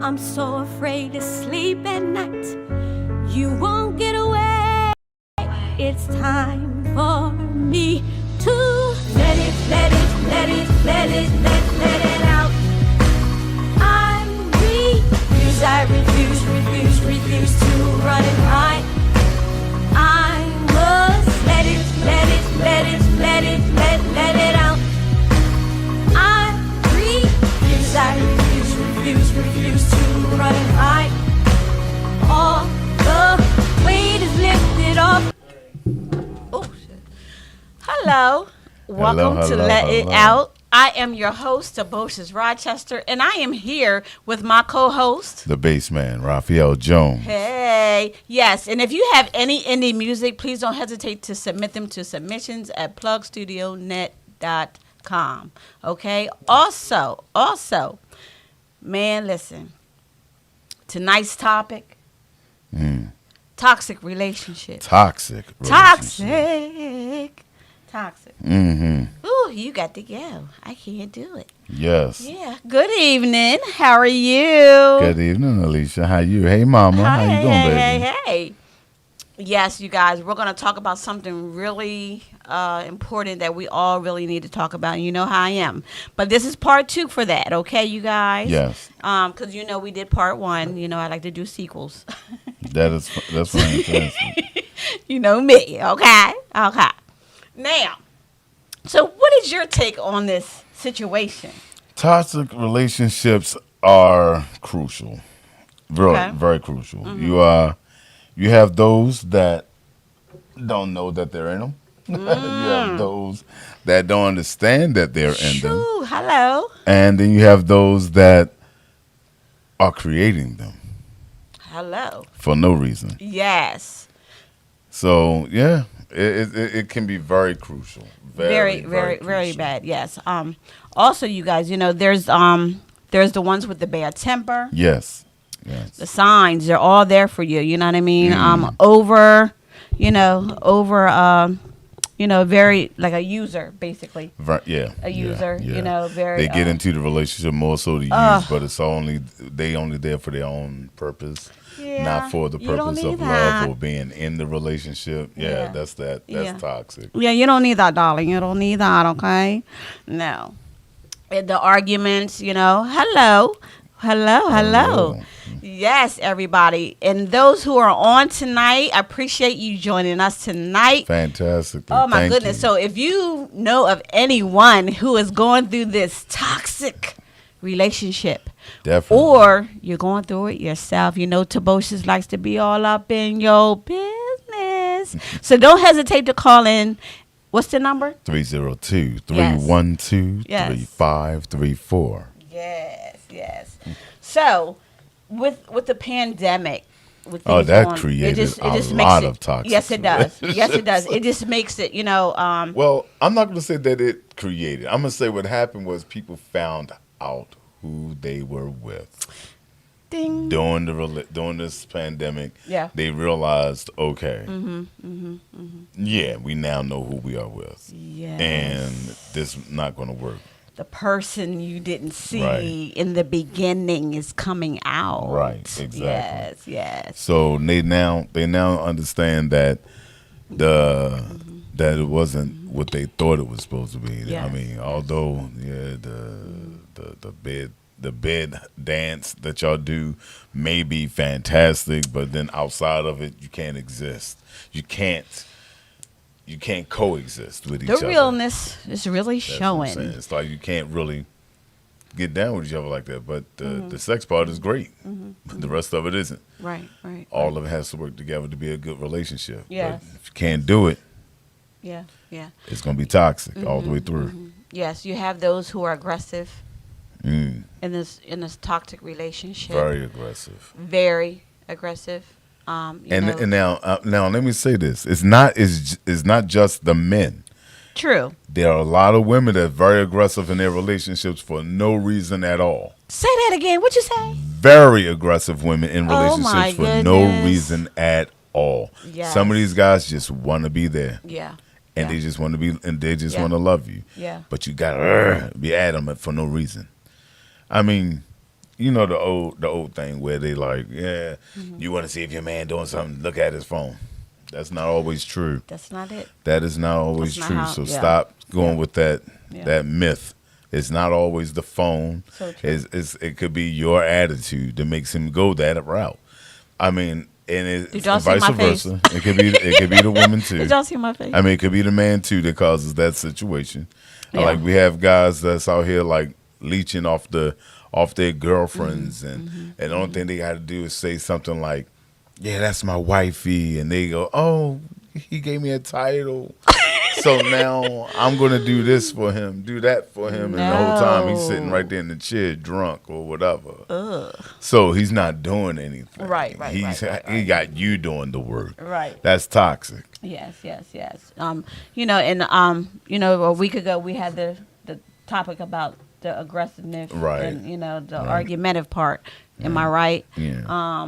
I'm so afraid to sleep at night. You won't get away. It's time for me to let it, let it, let it, let it, let it out. I refuse to run and hide. I must let it, let it, let it, let it, let it out. I refuse to run and hide. All the weight is lifted off. Oh shit. Hello. Welcome to Let It Out. I am your host, Toboshes Rochester, and I am here with my co-host, the bass man, Raphael Jones. Hey, yes, and if you have any indie music, please don't hesitate to submit them to submissions at plugstudionet.com. Okay. Also, man, listen. Tonight's topic: toxic relationship. Toxic. Mm-hmm. Ooh, you got to go. I can't do it. Yes. Yeah. Good evening. How are you? Good evening, Alicia. How you? Hey, Mama. Hi, How you doing, baby? Hey. Yes, you guys, we're going to talk about something really important that we all really need to talk about. You know how I am. But this is part 2 for that, okay, you guys? Yes. Because, we did part 1. I like to do sequels. That's fantastic. You know me, okay? Okay. Now, so what is your take on this situation? Toxic relationships are crucial. Very crucial. Mm-hmm. You have those that don't know that they're in them. You have those that don't understand that they're in them. Hello. And then you have those that are creating them. Hello. For no reason. Yes. So, yeah. It can be very crucial. Very bad. Yes. Also, you guys, there's the ones with the bad temper. Yes. The signs, they're all there for you. You know what I mean? Very like a user, basically. A user. Yeah. Very. They get into the relationship more so to use, but it's only there for their own purpose. Yeah, not for the purpose of love or being in the relationship. Yeah. That's toxic. Yeah, you don't need that, darling. You don't need that, okay? No. And the arguments, hello. Yes, everybody. And those who are on tonight, I appreciate you joining us tonight. Fantastic. Oh, my goodness. You. So if you know of anyone who is going through this toxic relationship, definitely, or you're going through it yourself, Toboshes likes to be all up in your business. So don't hesitate to call in. What's the number? 302-312-3534. Yes. So with the pandemic, that created a lot of toxic. Yes, it does. It just makes it, Well, I'm not going to say that it created. I'm going to say what happened was people found out who they were with. Ding. During this pandemic, they realized, okay, yeah, we now know who we are with. Yes. And this is not going to work. The person you didn't see in the beginning is coming out. Right, exactly. Yes. So they now understand that that it wasn't what they thought it was supposed to be. Yes. I mean, although the bed dance that y'all do may be fantastic, but then outside of it, you can't exist. You can't coexist with each other. The realness is really showing. It's like you can't really get down with each other like that. But the sex part is great. But the rest of it isn't. Right. All of it has to work together to be a good relationship. Yes. But if you can't do it, it's going to be toxic all the way through. Yes, you have those who are aggressive in this toxic relationship. Very aggressive. Very aggressive. And now let me say this: it's not just the men. True. There are a lot of women that are very aggressive in their relationships for no reason at all. Say that again. What'd you say? Very aggressive women in relationships for goodness. no reason at all. Yes. Some of these guys just want to be there. Yeah. And they just want to be, and they just want to love you. Yeah. But you gotta be adamant for no reason. I mean, the old thing where they like, yeah, you want to see if your man doing something, look at his phone. That's not always true. That's not it. That is not always That's not true. how- So yeah. stop going Yeah. with that Yeah. that myth. It's not always the phone. So true. It could be your attitude that makes him go that route. I mean, and Did it's y'all see vice my face? versa. It could be the woman too. Did y'all see my face? I mean, it could be the man too that causes that situation. Yeah. Like we have guys that's out here like leeching off their girlfriends, and the only thing they got to do is say something like, "Yeah, that's my wifey," and they go, "Oh, he gave me a title." So now I'm gonna do this for him, do that for him, and the whole time he's sitting right there in the chair, drunk or whatever. So he's not doing anything. Right. He got you doing the work. Right. That's toxic. Yes. A week ago we had the topic about the aggressiveness, Right. and the argumentative part. Am I right? Yeah.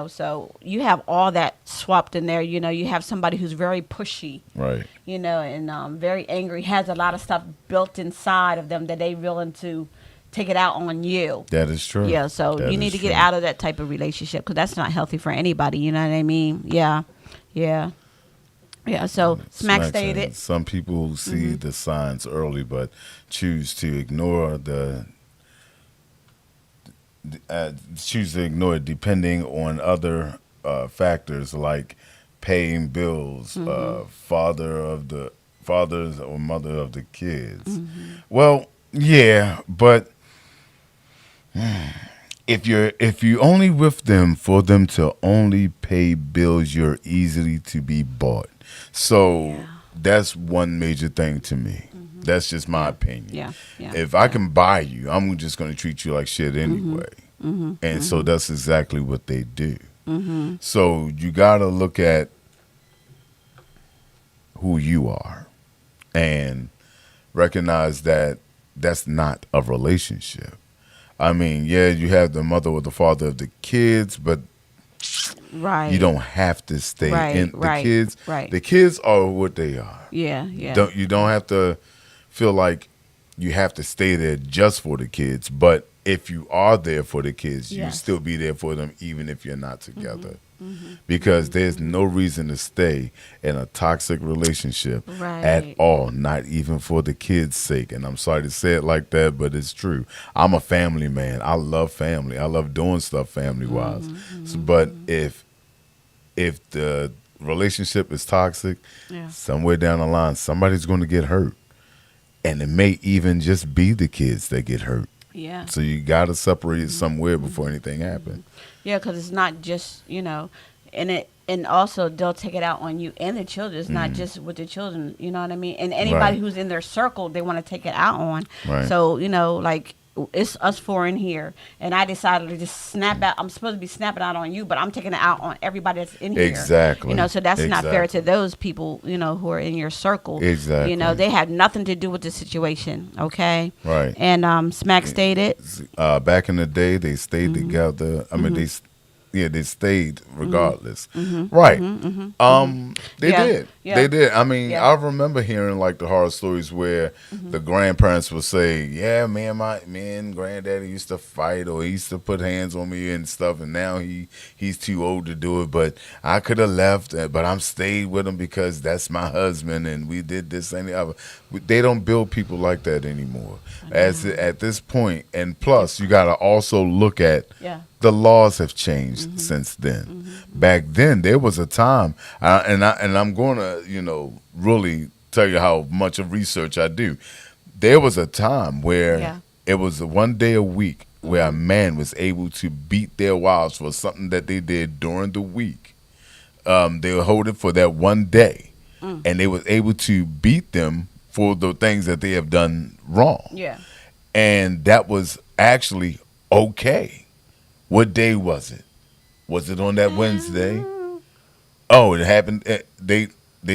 So you have all that swapped in there. You have somebody who's very pushy, Right. and very angry, has a lot of stuff built inside of them that they willing to take it out on you. That is true. Yeah, so That you need is to get true. out of that type of relationship because that's not healthy for anybody. You know what I mean? Yeah. So Smack stated. Some people see the signs early, but choose to ignore it depending on other factors like paying bills, fathers or mother of the kids. Well, yeah, but if you only with them for them to only pay bills, you're easily to be bought. So that's one major thing to me. That's just my opinion. Yeah. If I can buy you, I'm just going to treat you like shit anyway. And so that's exactly what they do. So you got to look at who you are and recognize that that's not a relationship. I mean, yeah, you have the mother or the father of the kids, but Right. you don't have to stay in the kids. Right. The kids are what they are. Yeah. You don't have to feel like you have to stay there just for the kids, but if you are there for the kids, you Yes. still be there for them even if you're not together. Because there's no reason to stay in a toxic relationship at Right. all, not even for the kids' sake. And I'm sorry to say it like that, but it's true. I'm a family man. I love family. I love doing stuff family-wise. But if the relationship is toxic, somewhere down the line, somebody's going to get hurt. And it may even just be the kids that get hurt. Yeah. So you got to separate it somewhere before anything happens. Yeah, because it's not just and also they'll take it out on you and the children. It's not just with the children. You know what I mean? And anybody Right. who's in their circle, they want to take it out on. Right. So like it's us four in here, and I decided to just snap out. I'm supposed to be snapping out on you, but I'm taking it out on everybody that's in here. Exactly. So that's not fair to Exactly. those people. Who are in your circle. Exactly. They have nothing to do with the situation. Okay. Right. And Smack stated. Back in the day, they stayed together. I mean, they stayed regardless. Right. They Yeah. did. Yeah. They did. I mean, Yeah. I remember hearing like the horror stories where the grandparents would say, "Yeah, me and granddaddy used to fight, or he used to put hands on me and stuff, and now he's too old to do it. But I could have left, but I'm stayed with him because that's my husband, and we did this and the other." They don't build people like that anymore. At this point, and plus, you got to also look at. Yeah. The laws have changed since then. Back then, there was a time, and I'm going to really tell you how much of research I do. There was a time where it was one day a week where a man was able to beat their wives for something that they did during the week. They would hold it for that one day, and they was able to beat them for the things that they have done wrong. Yeah. And that was actually okay. What day was it? Was it on that Wednesday? Oh, it happened. They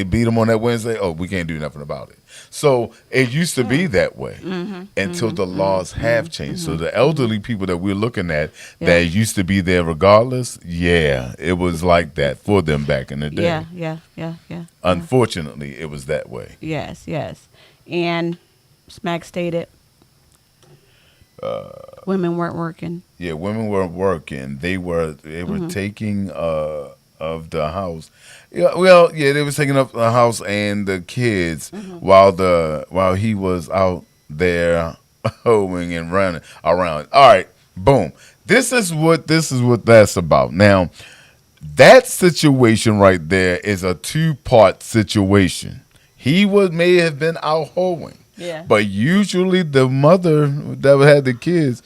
beat them on that Wednesday. Oh, we can't do nothing about it. So it used to be that way until the laws have changed. So the elderly people that we're looking at that used to be there regardless, it was like that for them back in the day. Yeah. Unfortunately, it was that way. Yes. And Smack stated. Women weren't working. Yeah, women were working. They were taking of the house. Yeah, well, yeah, they was taking up the house and the kids while he was out there hoeing and running around. All right, boom. This is what that's about. Now, that situation right there is a two-part situation. He may have been out hoeing. Yeah. But usually the mother that had the kids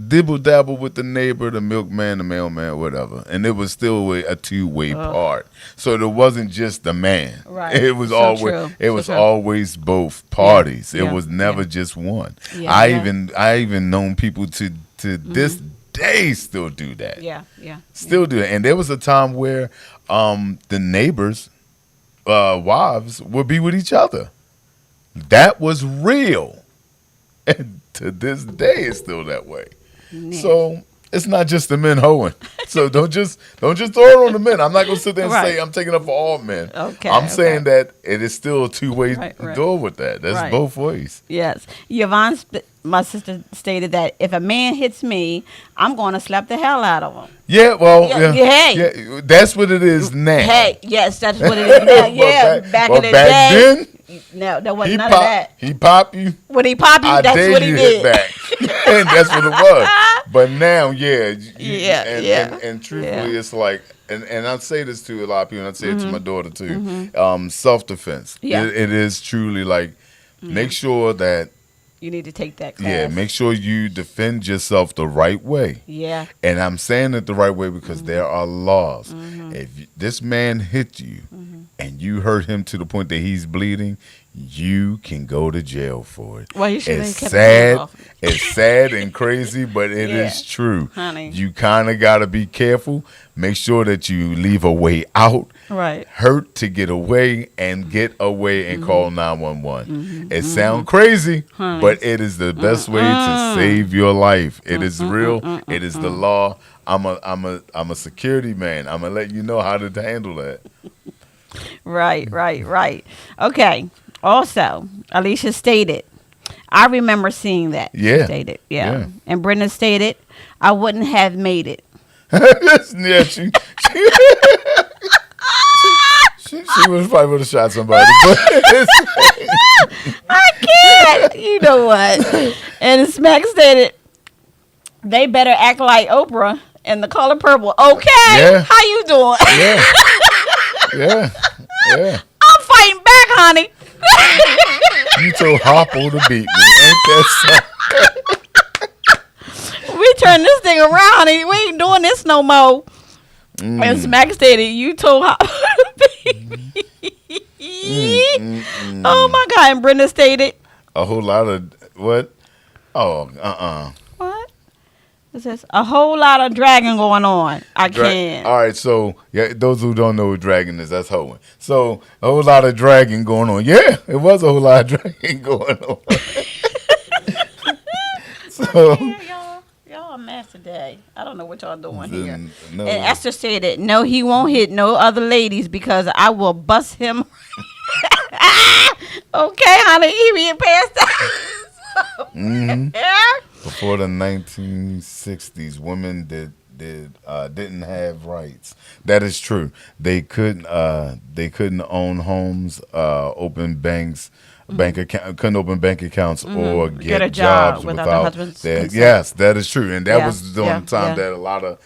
dibble dabble with the neighbor, the milkman, the mailman, whatever, and it was still a two-way part. So it wasn't just the man. Right. It was So always true. always both parties. Yeah. It was never just one. Yeah. I even known people to this day still do that. Yeah. Still do it. And there was a time where the neighbors' wives would be with each other. That was real. And to this day it's still that way. Yeah. So it's not just the men hoeing. So don't just throw it on the men. I'm not gonna sit there and say I'm taking up for all men. Okay. I'm saying that it is still a two-way Right. door with that. That's both ways. Yes. Yvonne, my sister, stated that if a man hits me, I'm going to slap the hell out of him. Yeah, well, Hey. that's what it is now. Hey, yes, that's what it is now. Yeah, back in the back day. then, No, there wasn't none of that. he pop you. When he pop you, I that's dare what he you did. hit back. And that's what it was. But now, and truthfully, it's like, and I say this to a lot of people, and I say it to my daughter too, self-defense. Yeah. It is truly like, make sure that, You need to take that class. make sure you defend yourself the right way. Yeah. And I'm saying it the right way because there are laws. If this man hit you and you hurt him to the point that he's bleeding, you can go to jail for it. Well, you should have It's kept his hands sad. off. It's sad and crazy, but it is true. Honey. You kind of got to be careful. Make sure that you leave a way out. Right. Hurt to get away and get away and call 911. It sounds crazy, but it is the best way to save your life. It is real. It is the law. I'm a security man. I'm gonna let you know how to handle that. Right. Okay. Also, Alicia stated, I remember seeing that. Yeah. She stated, yeah. And Brenda stated, I wouldn't have made it. Yeah, she was probably would have shot somebody, but I can't. You know what? And Smack stated, they better act like Oprah in The Color Purple. Okay. Yeah. How you doing? yeah. I'm fighting back, honey. You told Harpo to beat me, ain't that something? We turn this thing around, honey. We ain't doing this no more. And Smack stated, you told Harpo to beat me. Oh my God. And Brenda stated, A whole lot of what? Oh, what? It says a whole lot of dragging going on. I can't. All right, so those who don't know what dragging is, that's hoeing. So a whole lot of dragging going on. Yeah, it was a whole lot of dragging going on. So Y'all a mess today. I don't know what y'all doing here. no. And Esther said that no, he won't hit no other ladies because I will bust him. Okay, honey, he being passed out. Yeah. Before the 1960s, women didn't have rights. That is true. They couldn't own homes, open banks, couldn't open bank accounts or get a job jobs without the husband's consent. Yes, that is true, and that was during the time yeah. that a lot of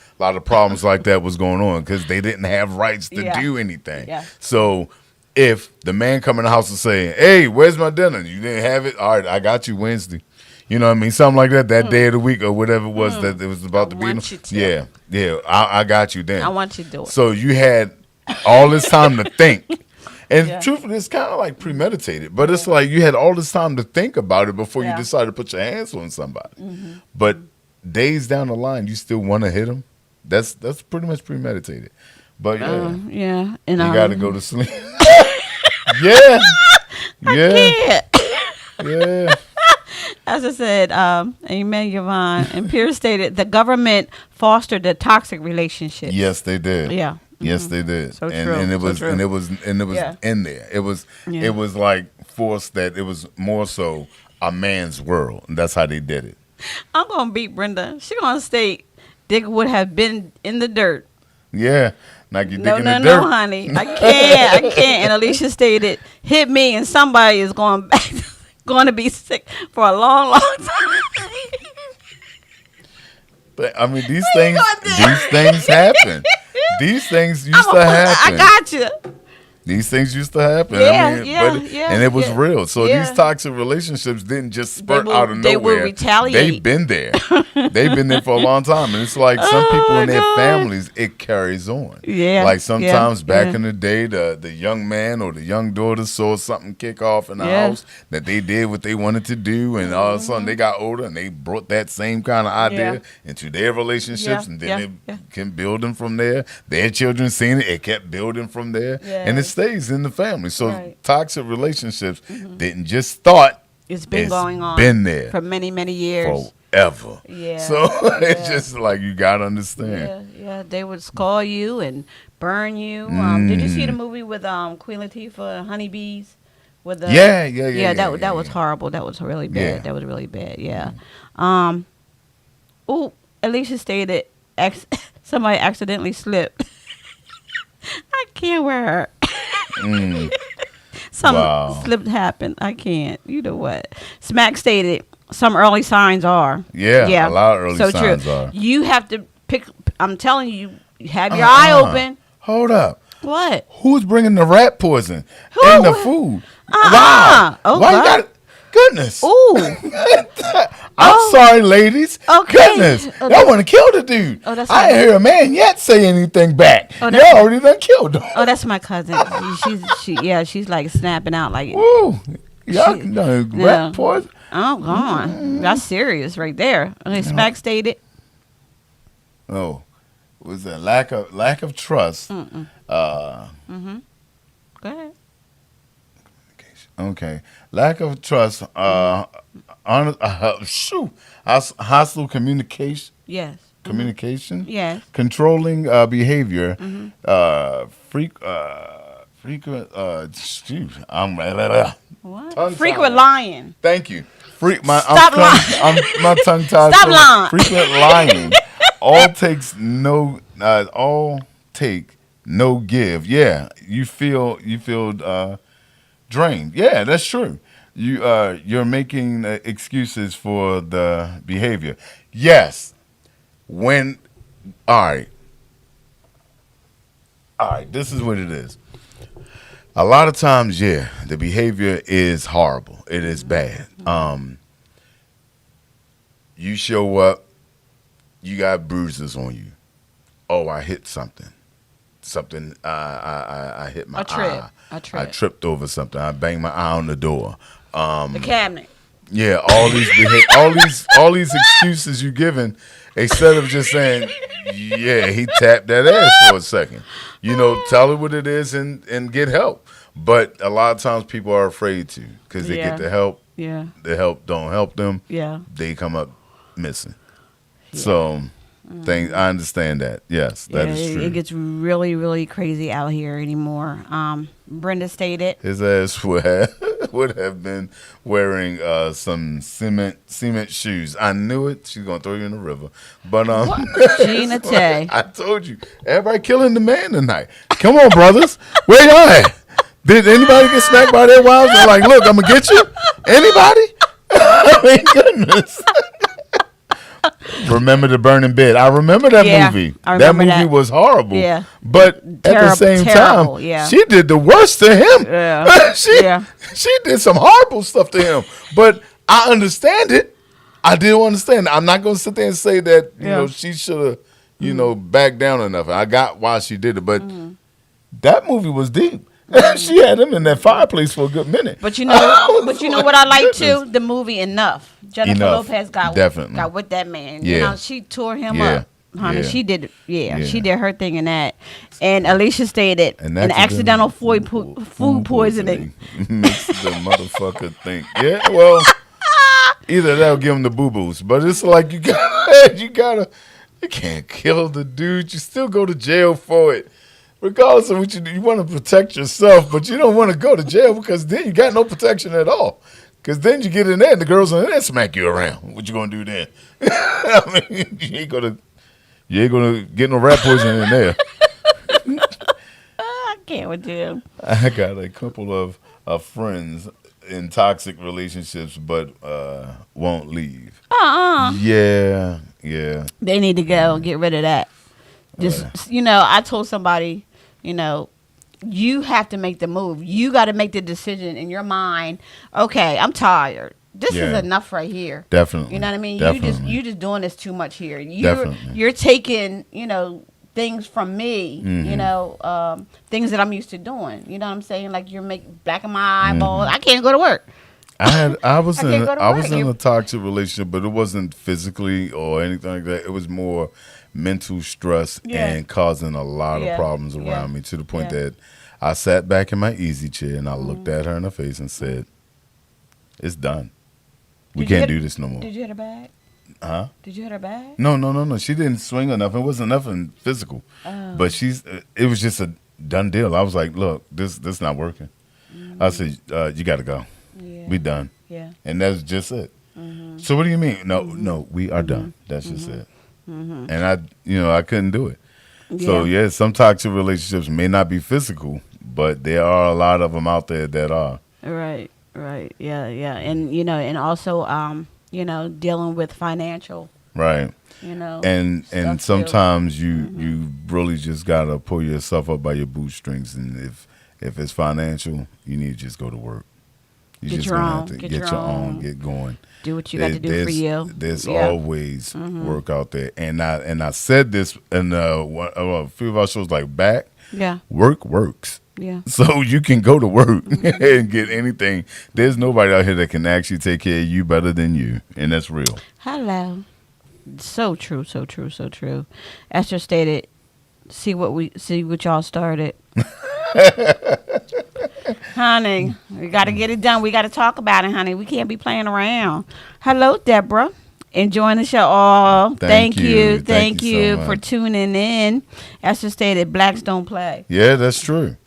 problems like that was going on because they didn't have rights to Yeah. do anything. Yeah. So if the man come in the house and say, "Hey, where's my dinner? You didn't have it. All right, I got you Wednesday." You know what I mean? Something like that day of the week or whatever it was that it was about to be. want you to. Yeah. I got you then. I want you to do it. So you had all this time to think. And Yeah. truthfully, it's kind of like premeditated. But it's like you had all this time to think about it before you decided to put your hands on somebody. But days down the line, you still want to hit them. That's pretty much premeditated. But yeah. And you got to go to sleep. Yeah. As I said, amen, Yvonne. And Pierce stated the government fostered the toxic relationship. Yes, they did. Yeah. Yes, they did. So and, true. And it So was true. and it was Yeah. in there. It was like forced that it was more so a man's world. And that's how they did it. I'm gonna beat Brenda. She gonna state Dick would have been in the dirt. Yeah. Like you No, digging no, the no, dirt. honey. I can't. And Alicia stated, hit me and somebody is going back, going to be sick for a long, long time. But I mean, these Where you things happen. These things used to happen. I got you. These things used to happen. Yeah, I mean, yeah, and it was yeah. real. So Yeah. these toxic relationships didn't just spurt will- out of they nowhere. will retaliate. They've been there. They've been there for a long time. And it's like some Oh, people my in their God. families, it carries on. Yeah, Like sometimes yeah, back yeah. in the day, the young man or the young daughter saw something kick off in the Yeah. house that they did what they wanted to do. And all of a sudden they got older and they brought that same kind of idea Yeah. into their relationships. Yeah, And then yeah, it yeah. can building from there. Their children seen it. It kept building from there. And it Yes. stays in the family. So Right. toxic relationships didn't just start. It's been going on. Been there for many, many years. forever. Yeah. So it's Yeah. just like you gotta understand. Yeah. They would scar you and burn you. Did you see the movie with Queen Latifah and Honeybees? With the, Yeah. That was horrible. That was really bad. Yeah. That was really bad. Yeah. Alicia stated somebody accidentally slipped. I can't wear her. Some Wow. slip happened. I can't. You know what? Smack stated some early signs are. Yeah, a lot of early so signs true. are. You have to pick. I'm telling you, have your eye open. Hold up. What? Who's bringing the rat poison Who? in the food? Uh-uh. Wow. Oh, Why you God. got it? Goodness. Ooh. I'm Oh. sorry, ladies. Okay. Goodness. Oh, Y'all want to kill the dude. Oh, that's I ain't right. hear a man yet say anything back. Oh, Y'all that's- already done killed him. Oh, that's my cousin. She's like snapping out like. Woo. Y'all She- done yeah. rat poison. Oh, gone. That's serious right there. Okay, Smack stated. Oh. Was that lack of trust? Go ahead. Okay. Lack of trust. Hostile communication. Yes. Communication. Yes. Controlling behavior. Frequent. Shoot. What? Tongue Frequent tied. lying. Thank you. My Stop lying. my tongue tied. Stop so lying. Frequent lying. All take no give. Yeah, you feel drained. Yeah, that's true. You're making excuses for the behavior. Yes. All right. This is what it is. A lot of times, yeah, the behavior is horrible. It is bad. You show up, you got bruises on you. Oh, I hit something. I hit my eye. A trip. I tripped over something. I banged my eye on the door. The cabinet. Yeah, all these excuses you giving, instead of just saying, yeah, he tapped that ass for a second. Tell it what it is and get help. But a lot of times people are afraid to because they get the help. Yeah. The help don't help them. Yeah. They come up missing. So I understand that. Yes, that is true. It gets really, really crazy out here anymore. Brenda stated. His ass would have been wearing some cement shoes. I knew it. She's gonna throw you in the river. But Gina Tay. I told you, everybody killing the man tonight. Come on, brothers, where y'all at? Did anybody get smacked by their wives? They're like, look, I'm gonna get you. Anybody? I mean, goodness. Remember the Burning Bed. I remember that movie. I That remember movie that. was horrible. Yeah. But at the same Terrible, time, yeah. she did the worst to him. Yeah. Yeah. She did some horrible stuff to him. But I understand it. I do understand. I'm not going to sit there and say that, she should have, backed down enough. I got why she did it. But that movie was deep. She had him in that fireplace for a good minute. But you know what I like too? The movie Enough. Jennifer Enough. Lopez got with that man. Yeah. She tore him Yeah. up. Honey, Yeah. she did. Yeah. She did her thing in that. And Alicia stated An an accidental food poisoning poisoning. makes the motherfucker think. Yeah, well, either that or give him the boo-boos. But it's like you can't kill the dude. You still go to jail for it. Regardless of what you do, you want to protect yourself, but you don't want to go to jail because then you got no protection at all. Because then you get in there and the girls in there smack you around. What you gonna do then? I mean, you ain't gonna get no rat poison in there. I can't with you. I got a couple of friends in toxic relationships, but won't leave. Yeah. They need to go and get rid of that. Just I told somebody, you have to make the move. You got to make the decision in your mind. Okay, I'm tired. This is enough right here. Definitely. You know what I mean? Definitely. You just doing this too much here. Definitely. You're taking, things from me, things that I'm used to doing. You know what I'm saying? Like you're blacking my eyeballs. I can't go to work. I was in a toxic relationship, but it wasn't physically or anything like that. It was more mental stress and causing a lot of problems around me to the point that I sat back in my easy chair and I looked at her in the face and said, "It's done. We can't do this no more." Did you hit her back? Huh? Did you hit her back? No. She didn't swing or nothing. It wasn't nothing physical. But it was just a done deal. I was like, "Look, this not working." I said, "You got to go. Yeah. We done." Yeah. And that's just it. So what do you mean? No, we are done. That's just it. And I couldn't do it. So some toxic relationships may not be physical, but there are a lot of them out there that are. Right. Yeah. And also, dealing with financial. Right. And sometimes too. you really just gotta pull yourself up by your bootstrings, and if it's financial, you need to just go to work. You just gonna have to get your own, get going. Do what you got to do for you. There's always work out there, and I said this in a few of our shows like back. Yeah, work works. Yeah, so you can go to work and get anything. There's nobody out here that can actually take care of you better than you, and that's real. Hello, so true. Esther stated, "See what y'all started." Honey, we got to get it done. We got to talk about it, honey. We can't be playing around. Hello, Deborah. Enjoying the show. Oh, thank you. Thank you so for tuning in. Esther stated, blacks don't play. Yeah, that's true.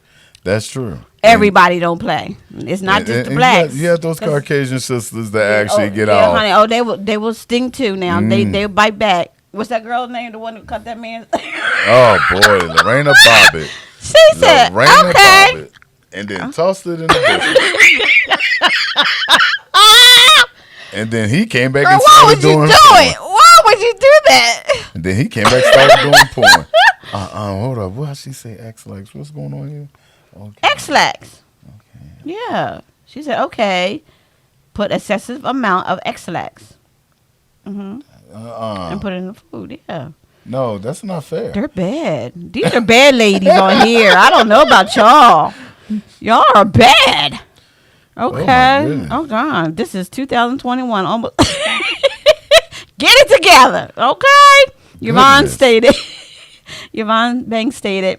Everybody don't play. It's not just the blacks. You have those Caucasian sisters that actually get off. Honey. Oh, they will sting too now. They'll bite back. What's that girl's name? The one who cut that man? Oh, boy. Lorena Bobbitt. She said, Lorena okay. Bobbitt. And then tossed it in the bush. And then he came back and started doing porn. Why would you do that? And then he came back and started doing porn. Hold up. What did she say? X-Lax. What's going on here? Okay. X-Lax. Okay. Yeah. She said, okay. Put excessive amount of X-Lax. And put it in the food. Yeah. No, that's not fair. They're bad. These are bad ladies on here. I don't know about y'all. Y'all are bad. Okay. Oh God. This is 2021. Almost. Get it together. Okay. Yvonne stated. Yvonne Banks stated,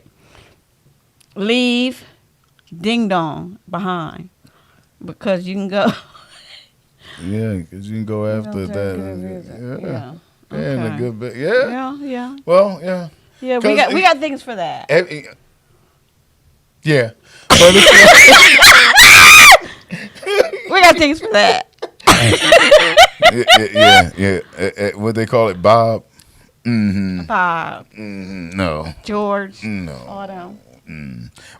leave ding dong behind because you can go. Yeah, because you can go after that. Yeah. And a good bit. Yeah. Well, yeah. Yeah, we got things for that. Yeah. But we got things for that. Yeah. What they call it, Bob? Mm-hmm. Bob. Mm-hmm. No. George. No. Autumn.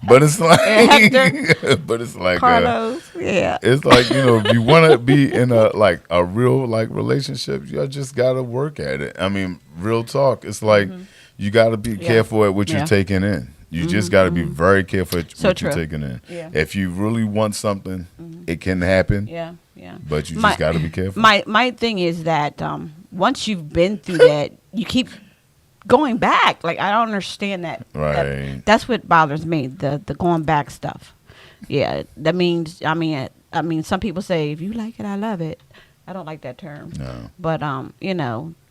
But it's like Hector. But it's like Carlos. Yeah. It's like, if you want to be in a real relationship, you just got to work at it. I mean, real talk. It's like you got to be careful at what you're taking in. You just got to be very careful at what you're taking in. Yeah. If you really want something, it can happen. Yeah. But you just got to be careful. My thing is that once you've been through that, you keep going back. Like, I don't understand that. Right. That's what bothers me, the going back stuff. Yeah, that means, I mean, some people say, if you like it, I love it. I don't like that term. No. But,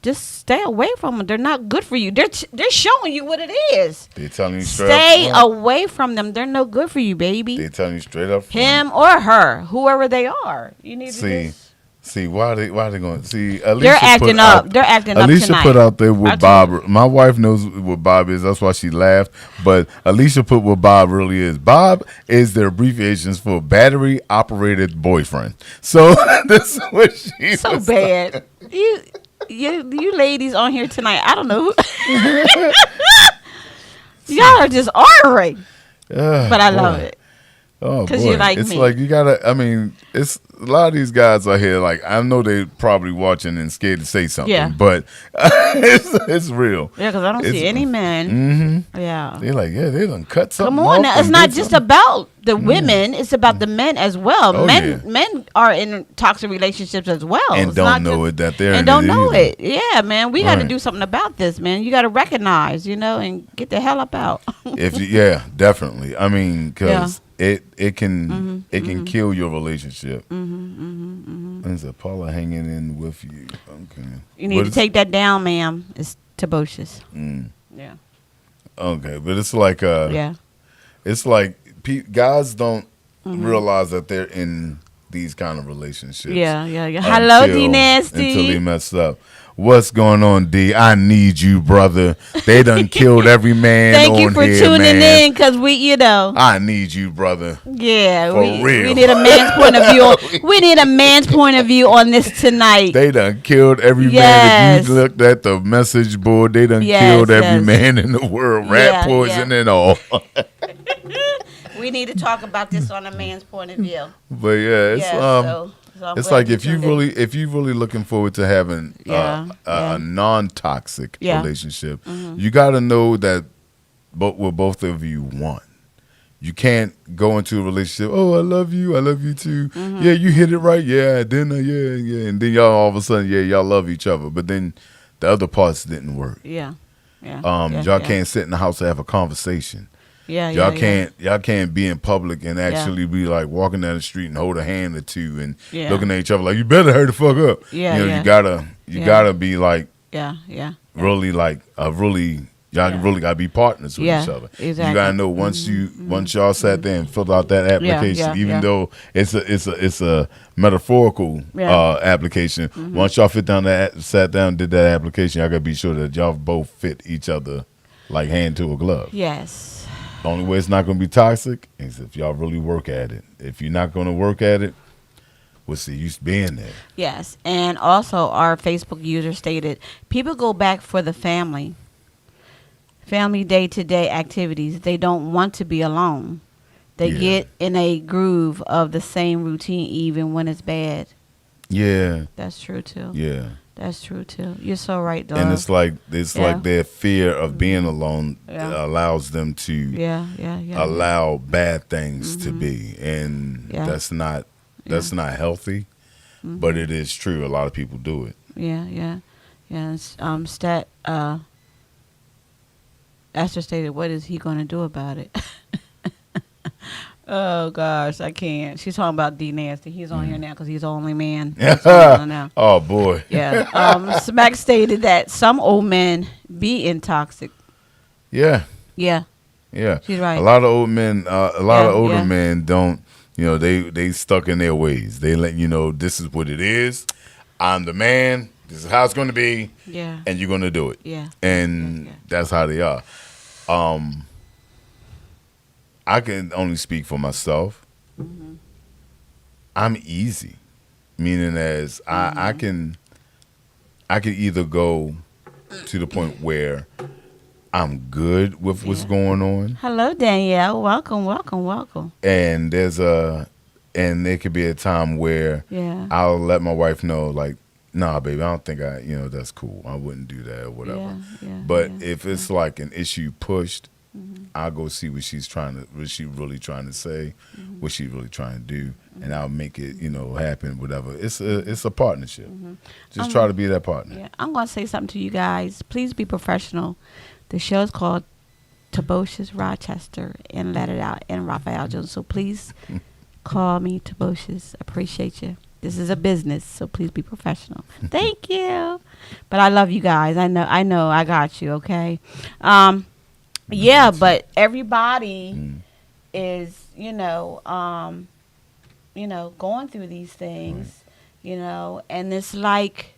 just stay away from them. They're not good for you. They're showing you what it is. They're telling you straight up. Stay away from them. They're no good for you, baby. They're telling you straight up. Him or her, whoever they are. You need to See, why they going to see? They're acting up. They're acting up Alicia tonight. put out there what Bob. My wife knows what Bob is. That's why she laughed. But Alicia put what Bob really is. Bob is the abbreviations for battery operated boyfriend. So this is what she So was bad. You ladies on here tonight. I don't know. Y'all are just ornery. But I love it. Oh, 'Cause boy. you like it's me. like you gotta. I mean, it's a lot of these guys are here. Like I know they probably watching and scared to say something. Yeah. But it's real. Yeah, because I don't see any men. Mm-hmm. Yeah. They're like, yeah, they done cut something. Come on, off now, and it's not did just something. about the women; it's about the men as well. Oh, men yeah. are in toxic relationships as well, and It's don't not know just- it that they're and in don't it know either. it. Yeah, man, we got to Right. do something about this, man. You got to recognize, and get the hell up out. Yeah, definitely. I mean, because it can kill your relationship. And so Paula hanging in with you. Okay. You need to take that down, ma'am. It's Tobocious. Yeah, Okay, but it's like yeah, it's like guys don't realize that they're in these kind of relationships. yeah. Hello, D Nasty. Until they mess up. What's going on, D? I need you, brother. They done killed every man. Thank you on for here, tuning man. in, because I need you, brother. Yeah, For we real. need a man's point of view. We need a man's point of view on this tonight. They done killed every man. Yes. If you looked at the message board, they done Yes, killed every yes. man in the world. Rat Yeah, poison yeah. and all. We need to talk about this on a man's point of view. But yeah, it's I'm it's glad like you if you tuned in. if you really looking forward to having a non-toxic Yeah. relationship, you got to know that what both of you want. You can't go into a relationship. Oh, I love you too. Yeah, you hit it right. Yeah, then yeah, and then y'all all of a sudden, y'all love each other. But then the other parts didn't work. Yeah. Y'all can't sit in the house and have a conversation. Yeah, Y'all can't be in public and actually be like walking down the street and hold a hand or two and Yeah. looking at each other like you better hurry the fuck up. Yeah, you know, yeah. you gotta be like Yeah. really like y'all really gotta be partners with Yeah, each other. exactly. You gotta know once y'all sat there and filled out that application, even though it's a metaphorical application. Once y'all sat down, did that application, y'all gotta be sure that y'all both fit each other like hand to a glove. Yes. The only way it's not going to be toxic is if y'all really work at it. If you're not going to work at it, what's the use being there? Yes. And also, our Facebook user stated, people go back for the family day-to-day activities. They don't want to be alone. They get in a groove of the same routine even when it's bad. Yeah. That's true, too. Yeah. That's true, too. You're so right, dog. And it's like their fear of being alone allows them to allow bad things to be, and that's not healthy. But it is true. A lot of people do it. Yeah. Esther stated, what is he going to do about it? Oh, gosh, I can't. She's talking about D Nasty. He's on here now because he's the only man. Now. Oh, boy. Yeah. Smack stated that some old men be in toxic. Yeah. Yeah. Yeah. She's right. A lot of old men, of older yeah. men don't, they stuck in their ways. They let you know this is what it is. I'm the man. This is how it's going to be. Yeah. And you're going to do it. Yeah. And that's how they are. I can only speak for myself. I'm easy, meaning as I can either go to the point where I'm good with what's going on. Hello, Danielle. Welcome. And and there could be a time where I'll let my wife know, like, nah, baby, I don't think that's cool. I wouldn't do that or whatever. But if it's like an issue pushed, I'll go see what she really trying to say, what she really trying to do, and I'll make it, happen, whatever. It's a partnership. Just try to be that partner. Yeah, I'm going to say something to you guys. Please be professional. The show is called Tobocious Rochester and Let It Out and Raphael Jones. So please call me Tobocious. Appreciate you. This is a business, so please be professional. Thank you. But I love you guys. I know I got you, okay? Yeah, but everybody is, going through these things, you know, and it's like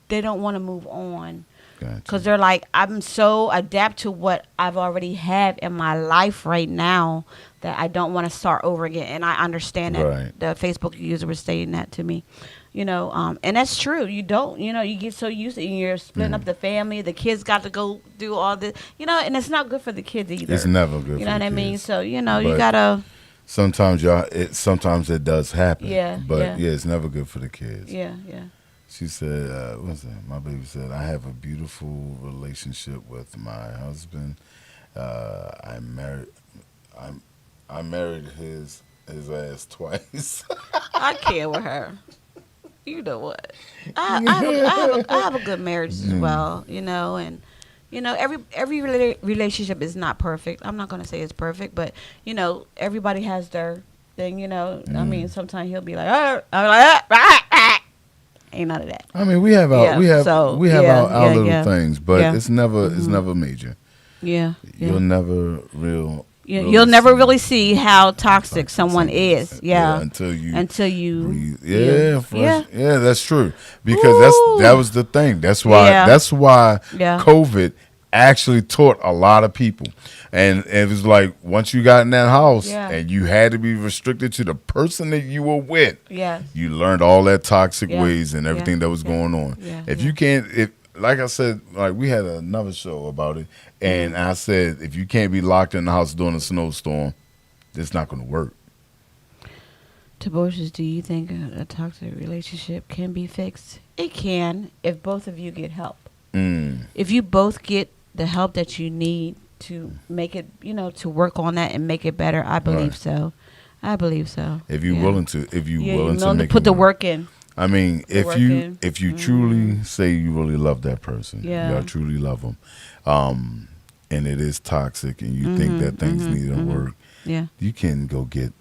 they don't want to move on. Gotcha. Because they're like, I'm so adapt to what I've already have in my life right now that I don't want to start over again. And I understand that Right. the Facebook user was saying that to me, you know, and that's true. You don't, you know, you get so used to it, and you're splitting up the family. The kids got to go do all this, you know, and it's not good for the kids either. It's never good. You for know the what I mean? kids. So, you know, you But got to, sometimes sometimes it does happen. Yeah, But yeah. it's never good for the kids. yeah, yeah. She said, what's that? My baby said, I have a beautiful relationship with my husband. I married his ass twice. I can't with her. You know what? I have a good marriage as well, you know, and you know every relationship is not perfect. I'm not gonna say it's perfect, but you know everybody has their thing, you know. I mean, sometimes he'll be like, I'm like, ain't none of that. I mean, we have our Yeah, our little yeah. things, but Yeah. it's never major. Yeah, You'll never you'll never really see how toxic someone is. Yeah, until you breathe. Yeah, that's true. Because Ooh. that was the thing. That's why Yeah. Yeah. COVID actually taught a lot of people. And it was like once you got in that house Yeah. and you had to be restricted to the person that you were with, Yes. you learned all that toxic Yeah. ways and everything Yeah. that was Yeah. going on. Yeah. If Yeah. you can't, like I said, like we had another show about it, and I said if you can't be locked in the house during a snowstorm, it's not going to work. Toboshes, do you think a toxic relationship can be fixed? It can if both of you get help. If you both get the help that you need to make it, you know, to work on that and make it better, I believe Right. so. I believe so. If you're Yeah. willing to, if you're Yeah, willing you to know, make put it the work. work in. I mean, if work you in. if you truly say you really love that person, Yeah. y'all truly love them, and it is toxic, and you think that things need to work, Yeah. you can go get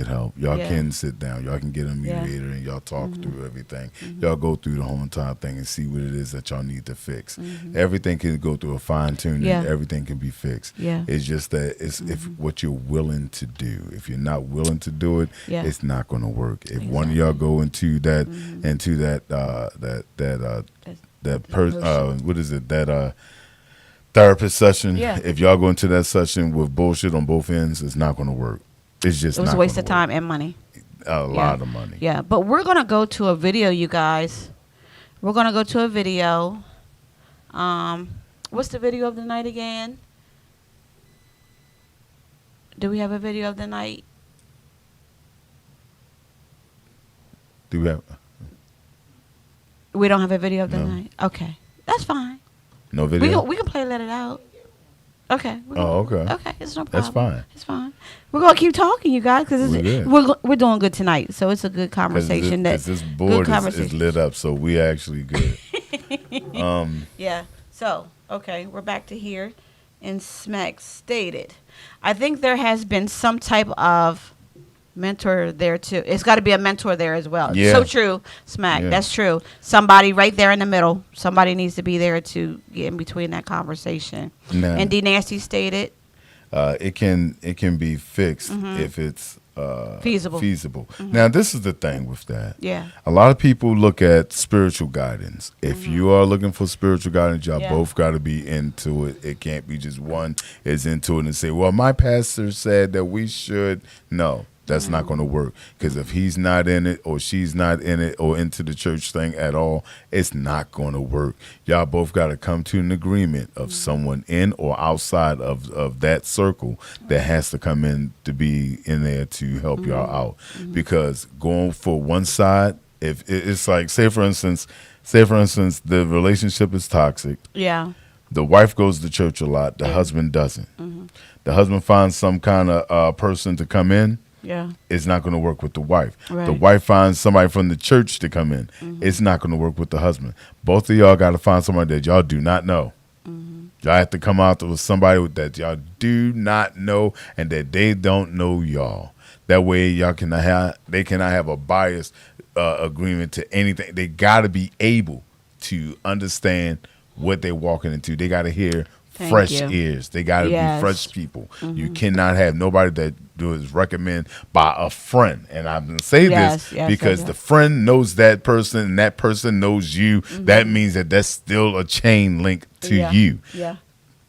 help. Y'all Yeah. can sit down. Y'all can get a mediator and y'all talk through everything. Y'all go through the whole entire thing and see what it is that y'all need to fix. Everything can go through a fine tuning. Yeah. Everything can be fixed. Yeah. It's just that it's if what you're willing to do. If you're not willing to do it, Yeah. it's not going to work. If one of y'all go into that what is it, that therapist session, Yeah. if y'all go into that session with bullshit on both ends, it's not going to work. It's just It was not a waste gonna of time and money. work. A lot of money. Yeah, but we're going to go to a video, you guys. We're going to go to a video. What's the video of the night again? Do we have a video of the night? Do we have We don't have a video of the No. night. Okay, that's fine. no We video? can play Let It Out. Okay. Okay. Okay, it's no problem. That's fine. It's fine. We're gonna keep talking, you guys, because We good. we're doing good tonight. So it's a good conversation. Because this board is conversation. lit up, so we actually good. Yeah. So okay, we're back to here. And Smack stated, I think there has been some type of mentor there too. It's got to be a mentor there as well. Yeah. So true, Smack. Yeah. That's true. Somebody right there in the middle. Somebody needs to be there to get in between that conversation. Nah. And D Nasty stated, It can be fixed if it's Feasible. Now, this is the thing with that. yeah, A lot of people look at spiritual guidance. If you are looking for spiritual guidance, y'all Yeah. both got to be into it. It can't be just one is into it and say, well, my pastor said that we should. No, that's not going to work. Because if he's not in it or she's not in it or into the church thing at all, it's not going to work. Y'all both got to come to an agreement of someone in or outside of that circle that has to come in to be in there to help y'all out. Because going for one side, if it's like, say for instance, the relationship is toxic. yeah, The wife goes to church a lot. The husband doesn't. The husband finds some kind of person to come in. yeah, It's not going to work with the wife. Right. The wife finds somebody from the church to come in. It's not going to work with the husband. Both of y'all got to find somebody that y'all do not know. Y'all have to come out with somebody that y'all do not know and that they don't know y'all. That way, they cannot have a biased agreement to anything. They got to be able to understand what they're walking into. They got to hear Thank fresh you. ears. They got to Yes. be fresh people. You cannot have nobody that is recommend by a friend. And I'm going to say Yes, this yes, because yes. the friend knows that person and that person knows you. That means that that's still a chain link to Yeah. you. Yeah.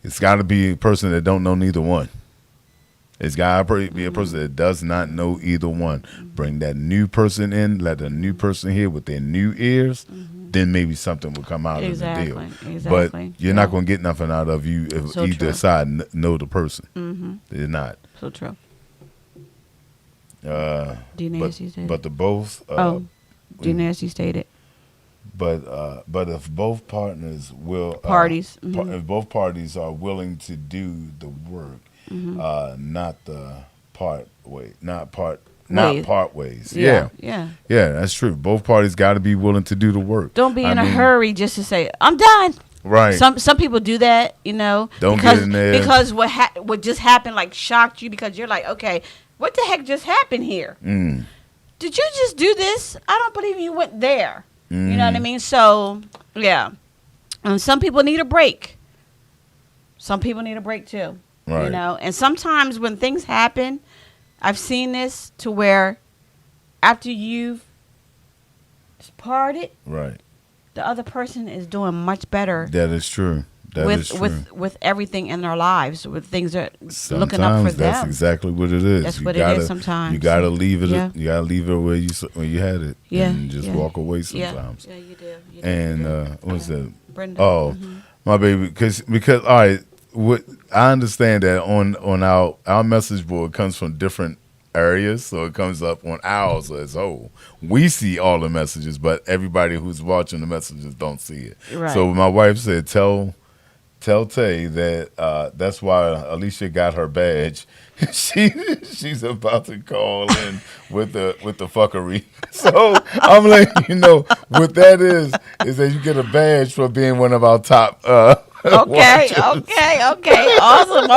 It's got to be a person that don't know neither one. It's got to be a person that does not know either one. Bring that new person in, let a new person hear with their new ears, then maybe something will come out of the deal. Exactly. But you're not going to get nothing out of you if So either true. side know the person. They're not. So true. D. But, Nancy stated. but the both. D. Nancy stated. But if both partners will Parties. if both parties are willing to do the work, not the part way, not part ways. Yeah, that's true. Both parties got to be willing to do the work. Don't be I in a mean, hurry just to say I'm done. Right. Some people do that, Don't because, get in there. because what just happened like shocked you because you're like, okay, what the heck just happened here? Did you just do this? I don't believe you went there. You know what I mean? So yeah, and some people need a break. Some people need a break too. Right. You know, and sometimes when things happen, I've seen this to where after you've parted, Right. the other person is doing much better That is true. That is true. with everything in their lives, with things that Sometimes looking up for that's them. exactly what it is. That's You what it gotta, is sometimes. You gotta leave it. Yeah. You gotta leave it where you had it. Yeah, And just yeah. walk away Yeah, sometimes. yeah, you do. You do. And what's that? Brenda. Oh, my baby. Because all right. What I understand that on our message board comes from different areas, so it comes up on ours as whole. We see all the messages, but everybody who's watching the messages don't see it. Right. So my wife said, tell Tay that that's why Alicia got her badge. She's about to call in with the fuckery. So I'm letting you know what that is that you get a badge for being one of our top Okay, watchers. okay, awesome.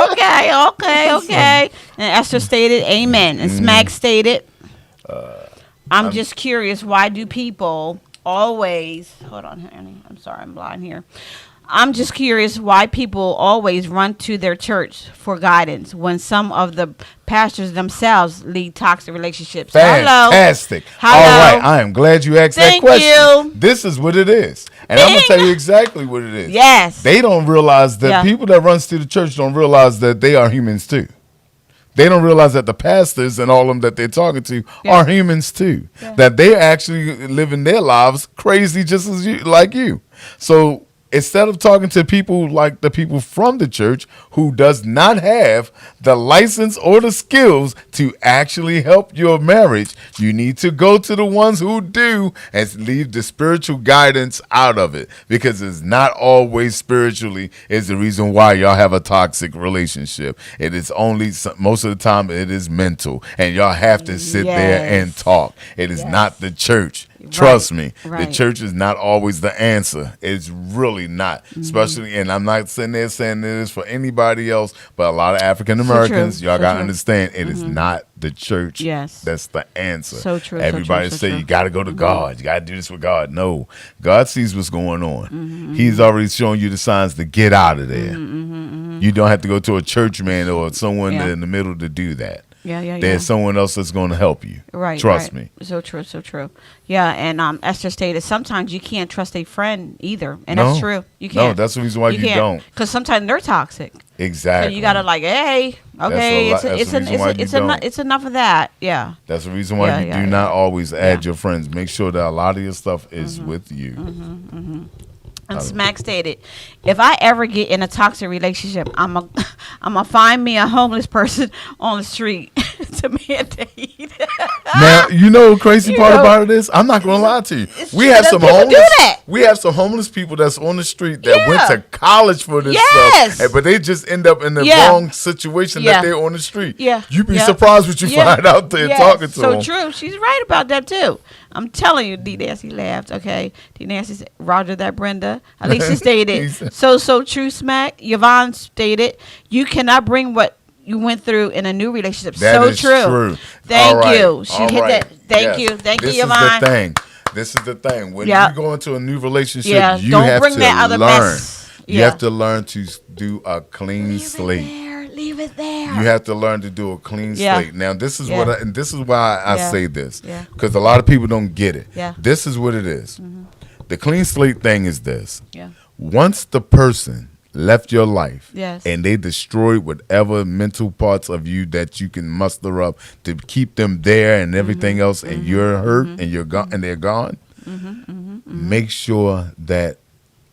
Okay. And Esther stated, "Amen." And Smack stated, "I'm just curious. Why do people always hold on, honey? I'm sorry, I'm blind here. I'm just curious why people always run to their church for guidance when some of the pastors themselves lead toxic relationships." Fantastic. Hello. All right. I am glad you asked Thank that question. you. This is what it is. And I'm going to Bing. tell you exactly what it is. Yes. They don't realize that Yeah. people that runs to the church don't realize that they are humans too. They don't realize that the pastors and all of them that they're talking to are humans too. Yeah. That they're actually living their lives crazy just as you, like you. So instead of talking to people like the people from the church who does not have the license or the skills to actually help your marriage, you need to go to the ones who do and leave the spiritual guidance out of it, because it's not always spiritually is the reason why y'all have a toxic relationship. It is only most of the time it is mental, and y'all have to sit there and Yes. talk. It is Yes. not the church. Trust me, the right. church is not always the answer. It's really not. Mm-hmm. Especially, and I'm not sitting there saying this for anybody else, but a lot of African Americans, true. y'all So got to true. understand it is not the church. Yes. That's the answer. So true, so Everybody true, so say true. you got to go to God. You got to do this with God. No, God sees what's going on. Mm-hmm, He's already showing you the signs to get out of there. You don't have to go to a church man or someone Yeah. in the middle to do that. Yeah. There's someone else that's going to help you. Right. Trust right. me. So true. Yeah, and Esther stated sometimes you can't trust a friend either, and No. that's true. You No, can't. that's the reason why you don't. Because sometimes they're toxic. Exactly. So you gotta like, hey, okay, That's the reason why you don't. it's enough of that. Yeah. That's the reason why Yeah, you yeah, do not always add Yeah. your friends. Make sure that a lot of your stuff is with you. And Smack stated, if I ever get in a toxic relationship, I'm a find me a homeless person on the street to mandate. Now, you know the crazy You part know, about it is, I'm not gonna lie to you. it's We true have that some people do homeless. that. We have some homeless people that's on the street that went Yeah. to college for this Yes. stuff, but they just end up in the Yeah. wrong situation Yeah. that they're on the street. Yeah. You'd be Yeah. surprised what you Yeah. find out there Yes. talking to so them. true. She's right about that too. I'm telling you, D. Nancy laughed. Okay, D. Nancy said, Roger that, Brenda. Alicia stated, so true. Smack. Yvonne stated, you cannot bring what you went through in a new relationship. That so is true. Thank All right. you. She All hit right. that. Thank Yes. you. Thank This you, is Yvonne. the thing. This is the thing. When Yeah. you go into a new relationship, Yeah, you don't have bring to that other learn. mess. You have to learn to do a clean slate. Leave it there. You have to learn to do a clean slate. Now, this is and this is why I say this, because a lot of people don't get it. Yeah. This is what it is. The clean slate thing is this. Yeah. Once the person left your life, Yes. and they destroyed whatever mental parts of you that you can muster up to keep them there and everything else, and you're hurt and you're gone and they're gone. Make sure that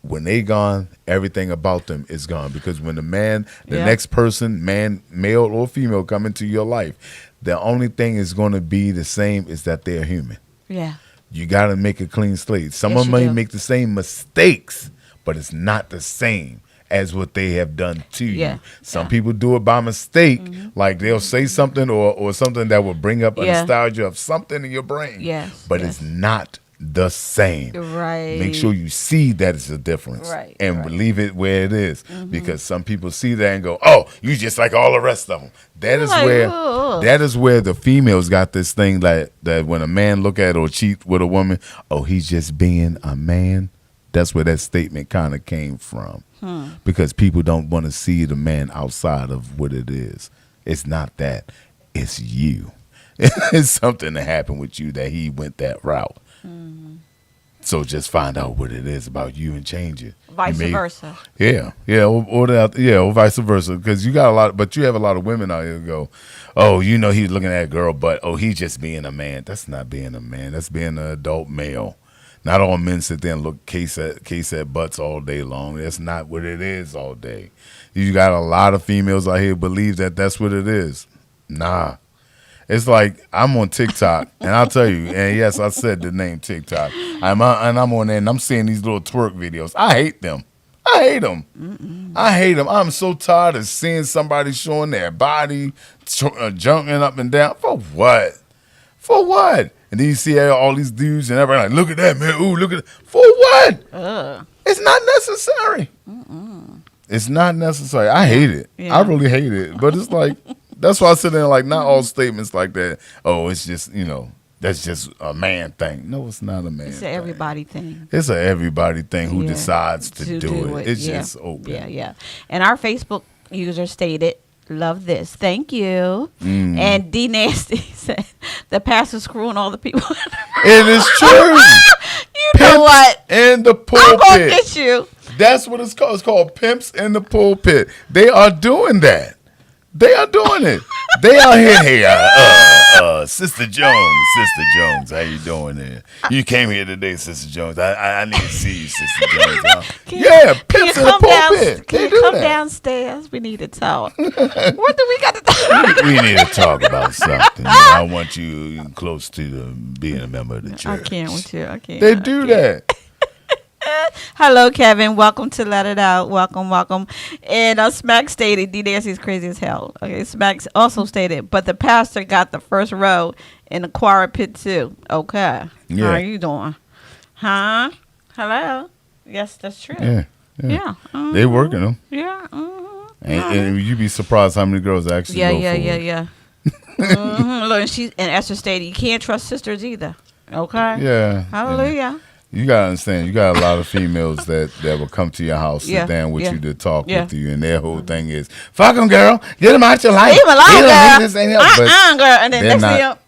when they gone, everything about them is gone. Because when the next person, male or female, come into your life, the only thing is going to be the same is that they're human. Yeah. You got to make a clean slate. Someone you may do. make the same mistakes, but it's not the same as what they have done to Yeah. you. Some people do it by mistake, like they'll say something or something that will bring up a nostalgia of something in your brain. Yes, But yes. it's not the same. Right. Make sure you see that it's a difference, Right, and right. leave it where it is, because some people see that and go, "Oh, you just like all the rest of them." That is Like, where ugh. that is where the females got this thing that when a man look at or cheat with a woman, oh, he's just being a man. That's where that statement kind of came from, because people don't want to see the man outside of what it is. It's not that. It's you. It's something that happened with you that he went that route. So just find out what it is about you and change it. Vice You may- versa. Yeah, or vice versa. Because you got you have a lot of women out here who go, oh, he's looking at a girl, but he's just being a man. That's not being a man. That's being an adult male. Not all men sit there and look case at butts all day long. That's not what it is all day. You got a lot of females out here who believe that that's what it is. Nah. It's like I'm on TikTok, and I'll tell you, and yes, I said the name TikTok. I'm on there, and I'm seeing these little twerk videos. I hate them. I hate them. I'm so tired of seeing somebody showing their body, jumping up and down. For what? For what? And then you see all these dudes and everybody like, look at that, man. Ooh, look at that. For what? It's not necessary. It's not necessary. I hate it. Yeah. I really hate it. But it's like, that's why I sit there like, not all statements like that. Oh, it's just, that's just a man thing. No, it's not a man It's thing. an everybody thing. It's an everybody thing who Yeah. decides to do it. It's Yeah. just open. Yeah. And our Facebook user stated, love this. Thank you. And D Nasty said, the pastor's screwing all the people. It is true. You know what? In the I'm going to pulpit. get you. That's what it's called. It's called pimps in the pulpit. They are doing that. They are doing it. They are here. Hey, Sister Jones, how you doing there? You came here today, Sister Jones. I need to see you, Sister Jones. Huh? Can Pimps you in the come down? pulpit. Can They you do come that. downstairs? We need to talk. What do we got to talk? We need to talk about something. I want you close to being a member of the church. I can't with you. I can't. They do that. Hello, Kevin. Welcome to Let It Out. Welcome. And Smack stated, D Nancy's crazy as hell. Okay, Smack also stated, but the pastor got the first row in the choir pit too. Okay. Yeah. How are you doing? Huh? Hello? Yes, that's true. Yeah. Yeah. They working them. Yeah. And you'd be surprised how many girls actually go for it. Yeah. Look, and Esther stated, you can't trust sisters either. Okay. Yeah. Hallelujah. You gotta understand, you got a lot of females that will come to your house, sit down with you to talk with you, and their whole thing is, fuck them, girl, get them out your life. Leave 'em alone, They don't girl. hate this, ain't that. But Girl. And then they're next thing not-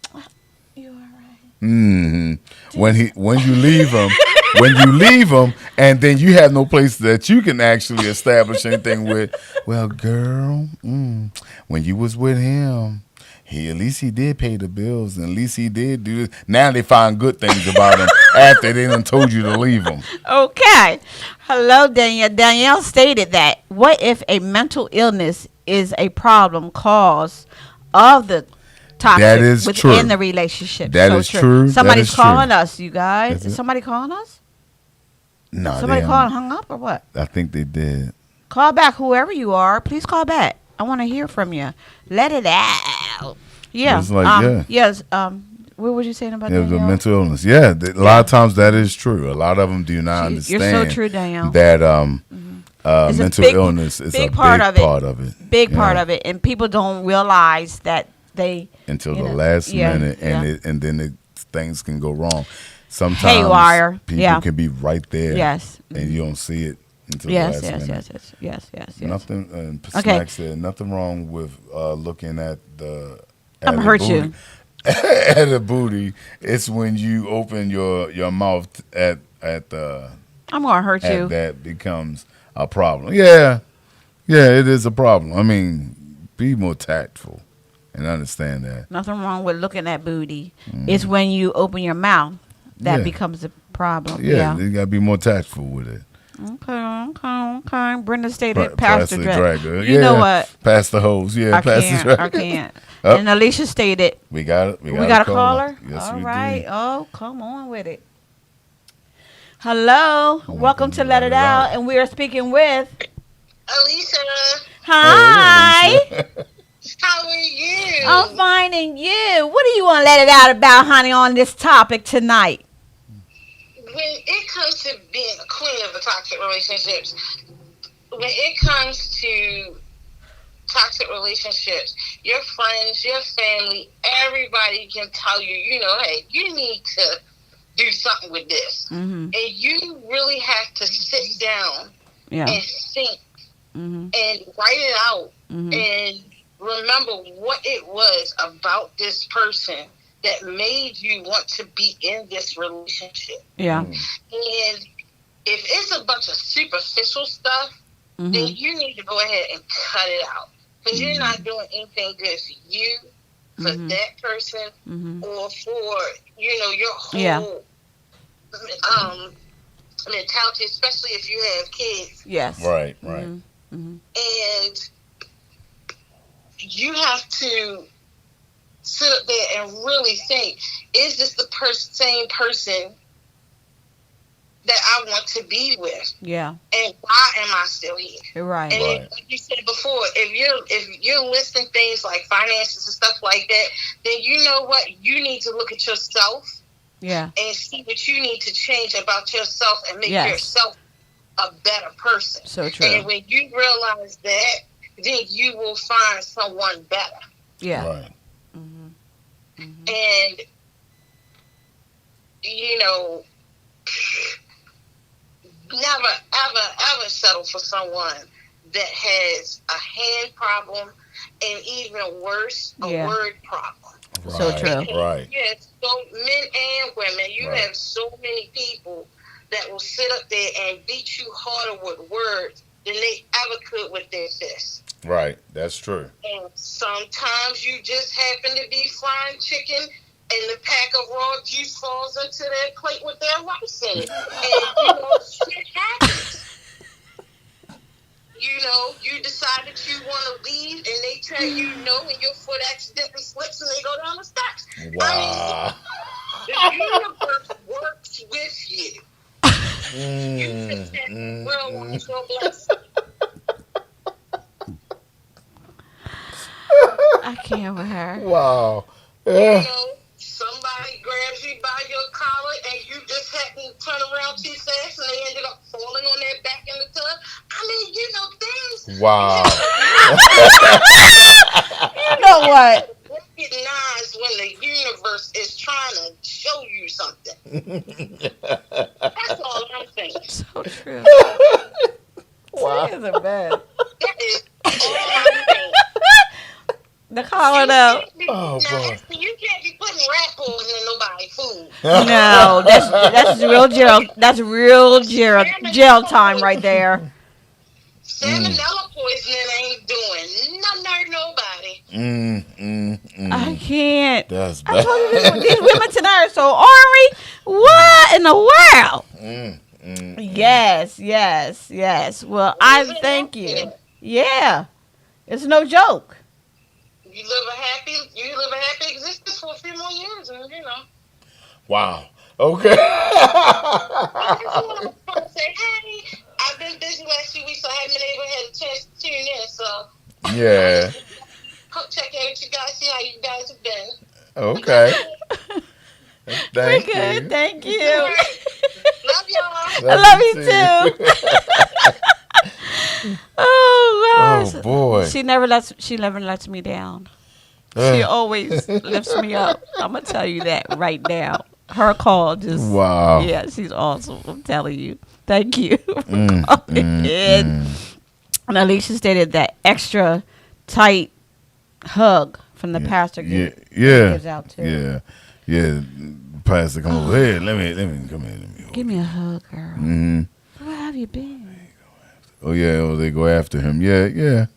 you all right. when you leave them, and then you have no place that you can actually establish anything with. Well, girl, when you was with him, at least he did pay the bills, and at least he did do this. Now they find good things about him after they done told you to leave him. Okay. Hello, Danielle. Danielle stated that, what if a mental illness is a problem cause of the toxic That is within true. the relationship? That is true. That Somebody's is true. calling us, you guys. Is Is it? somebody calling us? No, Somebody called and hung up or what? I think they did. Call back, whoever you are. Please call back. I want to hear from you. Let it out. Yeah. It's like, Yes. What was you saying about It was a Danielle? mental illness. Yeah, a lot of times that is true. A lot of them do not You're understand. so true, Danielle. That It's a mental big- illness is big a part big of it. part of it. Big part Yeah. of it, and people don't realize that they Until you the know, last yeah, minute, and yeah. then things can go wrong. Sometimes Haywire, people yeah. can be right there, Yes. and you don't see it. until the Yes, last yes, minute. yes. Nothing. And Okay. Smack said nothing wrong with looking at the. I'm At gonna a hurt booty. you. At a booty. It's when you open your mouth I'm gonna hurt at you. that becomes a problem. Yeah, yeah, it is a problem. I mean, be more tactful and understand that. Nothing wrong with looking at booty. It's when you open your mouth that Yeah. becomes a problem. Yeah, Yeah. you gotta be more tactful with it. Okay. Brenda stated Pass Pastor the Drag. dragger. You know what? Pass the hose. Yeah, I pass can't. the dragger. I can't. Up. And Alicia stated, We got it. we got a caller? Yes, All we right. do. Oh, come on with it. Hello. Welcome to Let It Out. And we are speaking with. Alicia, Hi. how are you? I'm fine, and you? What do you want to let it out about, honey, on this topic tonight? When it comes to being a queen of the toxic relationships, when it comes to toxic relationships, your friends, your family, everybody can tell you, hey, you need to do something with this. Mm-hmm. And you really have to sit down Yeah. and think Mm-hmm. and write it out Mm-hmm. and remember what it was about this person that made you want to be in this relationship. Yeah. And if it's a bunch of superficial stuff, then Mm-hmm. you need to go ahead and cut it out. Because you're not doing anything good for you, for Mhm. that person, Mm-hmm. or for, your whole Yeah. mentality, especially if you have kids. Yes. Right. Mm-hmm. Mm-hmm. And you have to sit up there and really think, is this the same person that I want to be with? Yeah. And why am I still here? You're right. And Right. like you said before, if you're listing things like finances and stuff like that, then you know what? You need to look at yourself Yeah. and see what you need to change about yourself and make Yes. yourself a better person. So true. And when you realize that, then you will find someone better. Yeah. Right. Mm-hmm. Mm-hmm. And, never, ever, ever settle for someone that has a hand problem and even worse, a Yeah. word problem. Right. So true. Right. Yes, so men and women, you Right. have so many people that will sit up there and beat you harder with words than they ever could with their fists. Right. That's true. And sometimes you just happen to be frying chicken and the pack of raw juice falls into their plate with their rice in it. And, shit happens. You decide that you want to leave and they tell you no and your foot accidentally slips and they go down the steps. Wow. The universe works with you. You protect the world with your blessing. I can't with her. Wow. Yeah. Somebody grabs you by your collar and you just hadn't turned around too fast and they ended up falling on their back in the tub. I mean, things. Wow. You know what? Recognize when the universe is trying to show you something. That's all I'm saying. So true. Wow. She is a bad. That is all I'm saying. The collar though. Oh, boy. You can't be putting rat poison in nobody's food. No, that's real jail. That's real jail time right there. Salmonella poisoning ain't doing nothing to nobody. I can't. That's I bad. told you these women tonight are so ornery. What in the world? Yes. Well, I thank you. Yeah, it's no joke. You live a happy existence for a few more years, and Wow. Okay. I just want to say, hey, I've been busy last few weeks, so I haven't been able to have a chance to tune in. So Yeah. check in with you guys, see how you guys have been. Okay. Thank We're good. you. Thank you. All right. Love y'all. I love you too. Oh gosh. Oh boy. She never lets me down. She always lifts me up. I'm gonna tell you that right now. Her call just Wow. Yeah, she's awesome. I'm telling you. Thank you for calling in. And Alicia stated that extra tight hug from the pastor gives out too. Yeah. Pastor, come over here. Let me come here. Give me a hug, girl. Where have you been? Oh yeah. Oh, they go after him. Yeah.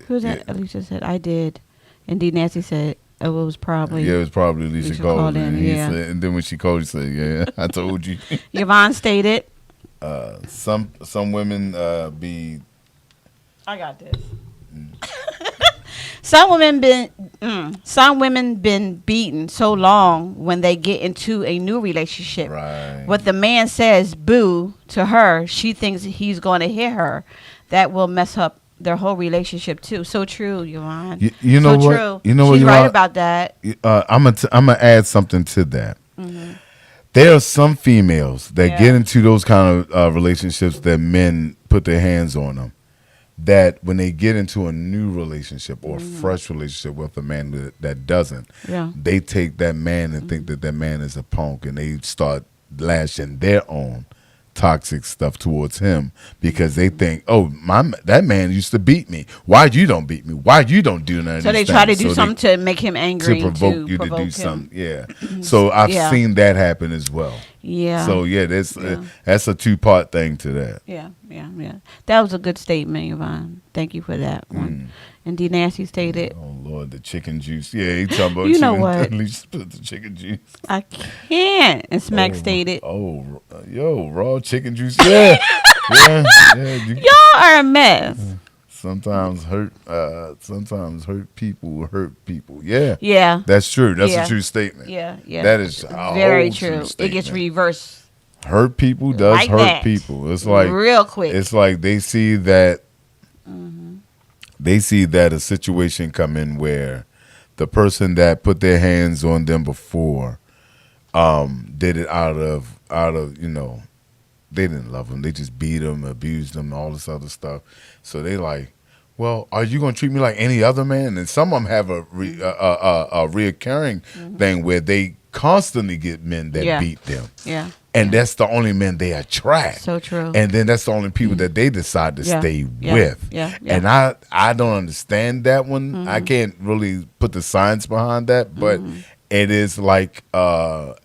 Who's that? Alicia said, I did. And D. Nancy said, it was probably. Yeah, it was probably Alicia called in. Yeah. And then when she called, she said, "Yeah, I told you." Yvonne stated, some women be. I got this. Some women been beaten so long when they get into a new relationship. Right. What the man says, boo, to her, she thinks he's going to hit her. That will mess up their whole relationship too. So true, Yvonne. You know so what? True. You know what? She's right about that. I'm gonna add something to that. There are some females that get into those kind of relationships that men put their hands on them. That when they get into a new relationship or a fresh relationship with a man that doesn't, they take that man and think that man is a punk, and they start lashing their own toxic stuff towards him because they think, oh, that man used to beat me. Why you don't beat me? Why you don't do nothing? So they try to do something to make him angry, to provoke you to do him. something. Yeah. So I've seen that happen as well. Yeah. So that's a two-part thing to that. Yeah. That was a good statement, Yvonne. Thank you for that one. And D. Nancy stated, "Oh Lord, the chicken juice." Yeah, he talking about you know what? At least put the chicken juice. I can't. And Smack stated, yo, raw chicken juice. Yeah, y'all are a mess. Sometimes hurt people hurt people. Yeah. Yeah. That's true. That's a true statement. Yeah. That is a very whole true. Statement. It gets reversed. Hurt people does like hurt that. people. It's like real quick. It's like they see that a situation come in where the person that put their hands on them before did it out of they didn't love them. They just beat them, abused them, all this other stuff. So they like, well, are you gonna treat me like any other man? And some of them have a reoccurring thing where they constantly get men that beat them. Yeah. And that's the only men they attract. So true. And then that's the only people that they decide to stay with. Yeah. And I don't understand that one. I can't really put the science behind that, but it is like to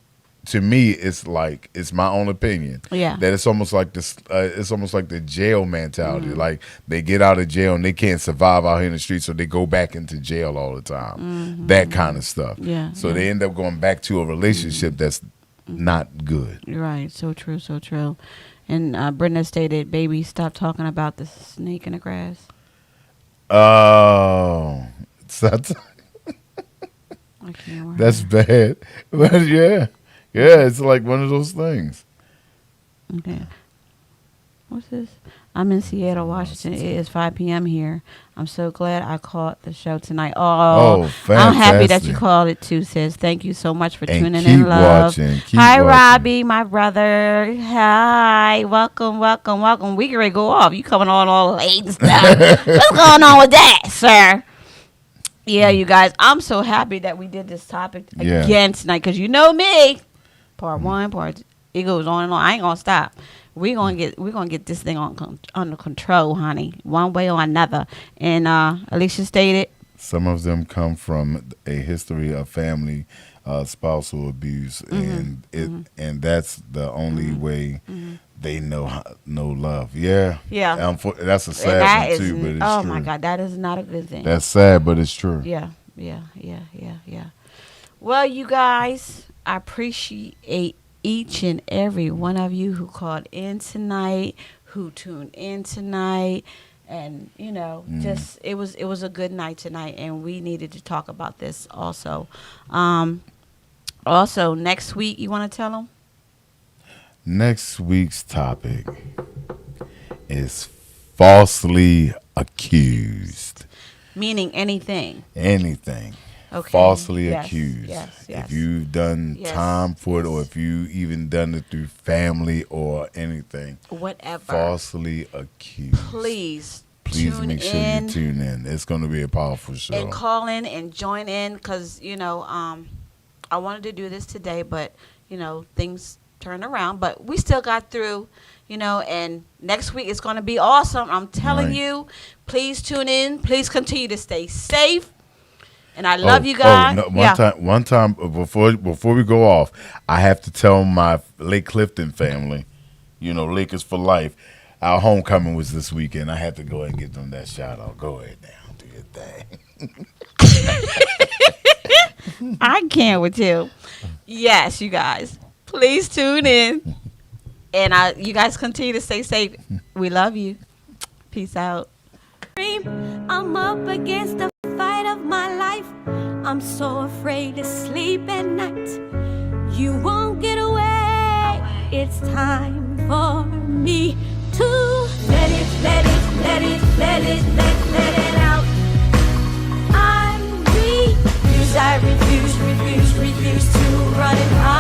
me, it's my own opinion. Yeah. That it's almost like this. It's almost like the jail mentality. Like they get out of jail and they can't survive out here in the streets, so they go back into jail all the time. That kind of stuff. Yeah. So they end up going back to a relationship that's not good. Right. So true. So true. And Brenda stated, "Baby, stop talking about the snake in the grass." Oh, that's I can't that's bad. But yeah, it's like one of those things. Okay. What's this? I'm in Seattle, Washington. It is 5 p.m. here. I'm so glad I caught the show tonight. Oh, fantastic. I'm happy that you called it too, sis. Thank you so much for tuning in. Keep Love. watching. Hi, Robbie, my brother. Hi. Welcome. We can ready to go off. You coming on all late and stuff. What's going on with that, sir? Yeah, you guys. I'm so happy that we did this topic again tonight because you know me. Part one, part two. It goes on and on. I ain't gonna stop. We're gonna get this thing under control, honey, one way or another. And Alicia stated, some of them come from a history of family spousal abuse, and that's the only way they know love. Yeah. That's a sad one too, but it's true. Oh my God, that is not a good thing. That's sad, but it's true. Yeah. Well, you guys, I appreciate each and every one of you who called in tonight, who tuned in tonight, and just it was a good night tonight, and we needed to talk about this also. Also, next week, you want to tell them? Next week's topic is falsely accused. Meaning anything. Anything. Okay. Falsely accused. Yes. If you've done time for it, or if you even done it through family or anything. Whatever. Falsely accused. Please make sure you tune in. It's going to be a powerful show. And call in and join in because, I wanted to do this today, but, things turned around. But we still got through, and next week it's going to be awesome. I'm telling you, please tune in. Please continue to stay safe. And I love you guys. One time before we go off, I have to tell my Lake Clifton family, Lakers for life. Our homecoming was this weekend. I had to go ahead and give them that shout out. Go ahead now, do your thing. I can't with you. Yes, you guys. Please tune in. And you guys continue to stay safe. We love you. Peace out. I'm up against the fight of my life. I'm so afraid to sleep at night. You won't get away. It's time for me to let it out. I refuse to run and hide.